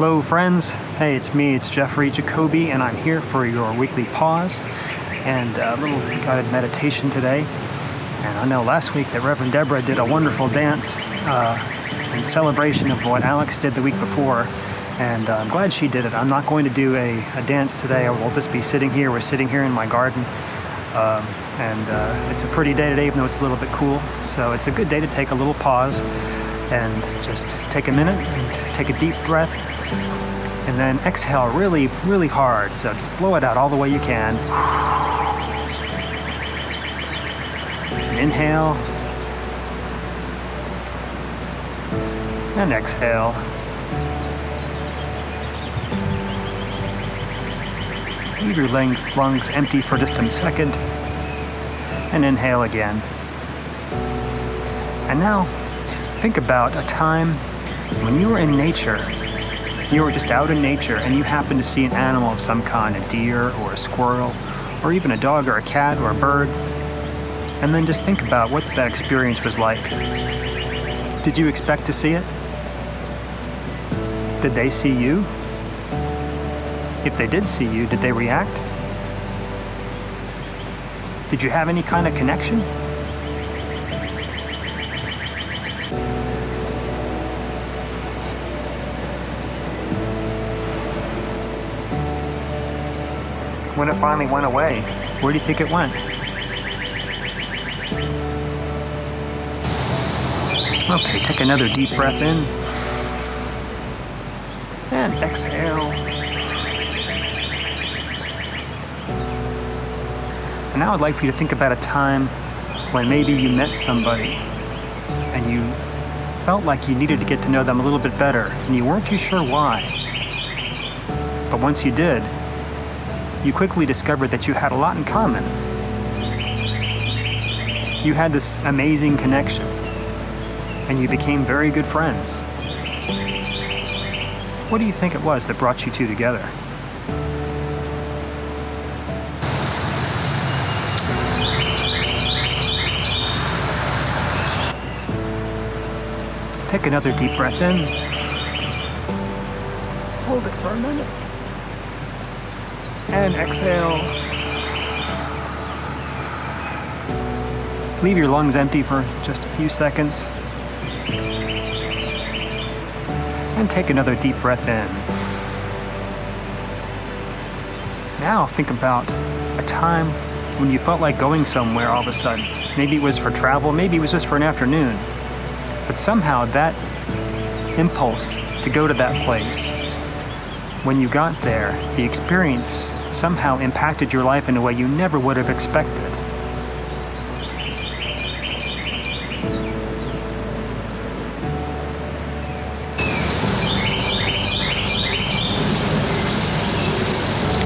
Hello friends, hey, it's Jeffrey Jacoby, and I'm here for your weekly pause and a little guided meditation today. And I know last week that Reverend Deborah did a wonderful dance in celebration of what Alex did the week before, and I'm glad she did it. I'm not going to do a dance today. We'll just be sitting here. We're sitting here in my garden, and it's a pretty day today, even though it's a little bit cool. So it's a good day to take a little pause and just take a minute and take a deep breath. And then exhale really, really hard. So just blow it out all the way you can. And inhale. And exhale. Leave your lungs empty for just a second. And inhale again. And now, think about a time when you were in nature. You were just out in nature and you happened to see an animal of some kind, a deer or a squirrel, or even a dog or a cat or a bird. And then just think about what that experience was like. Did you expect to see it? Did they see you? If they did see you, did they react? Did you have any kind of connection? When it finally went away, where do you think it went? Okay, take another deep breath in. And exhale. And now I'd like for you to think about a time when maybe you met somebody and you felt like you needed to get to know them a little bit better and you weren't too sure why. But once you did, you quickly discovered that you had a lot in common. You had this amazing connection, and you became very good friends. What do you think it was that brought you two together? Take another deep breath in. Hold it for a minute. And exhale. Leave your lungs empty for just a few seconds. And take another deep breath in. Now think about a time when you felt like going somewhere all of a sudden. Maybe it was for travel, maybe it was just for an afternoon. But somehow that impulse to go to that place, when you got there, the experience somehow impacted your life in a way you never would have expected.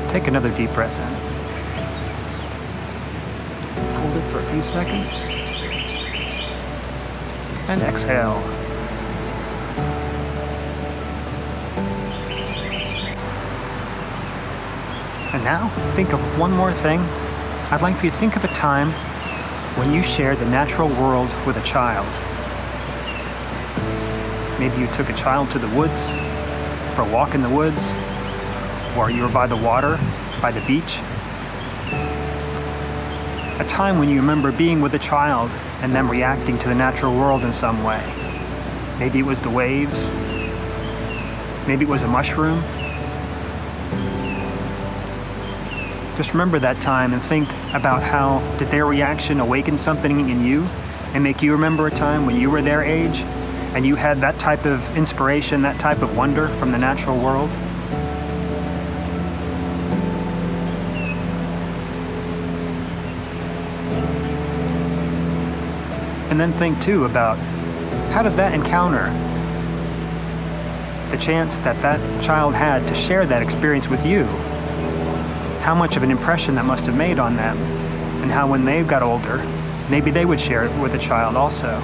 Take another deep breath in. Hold it for a few seconds. And exhale. And now, think of one more thing. I'd like for you to think of a time when you shared the natural world with a child. Maybe you took a child to the woods, for a walk in the woods, or you were by the water, by the beach. A time when you remember being with a child and them reacting to the natural world in some way. Maybe it was the waves. Maybe it was a mushroom. Just remember that time and think about how did their reaction awaken something in you and make you remember a time when you were their age and you had that type of inspiration, that type of wonder from the natural world. And then think too about how did that encounter, the chance that that child had to share that experience with you, how much of an impression that must have made on them, and how when they got older, maybe they would share it with a child also.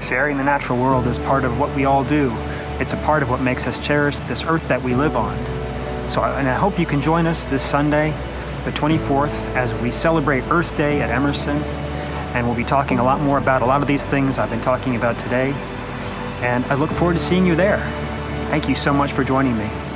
Sharing the natural world is part of what we all do. It's a part of what makes us cherish this earth that we live on. And I hope you can join us this Sunday, the 24th, as we celebrate Earth Day at Emerson. And we'll be talking a lot more about a lot of these things I've been talking about today. And I look forward to seeing you there. Thank you so much for joining me.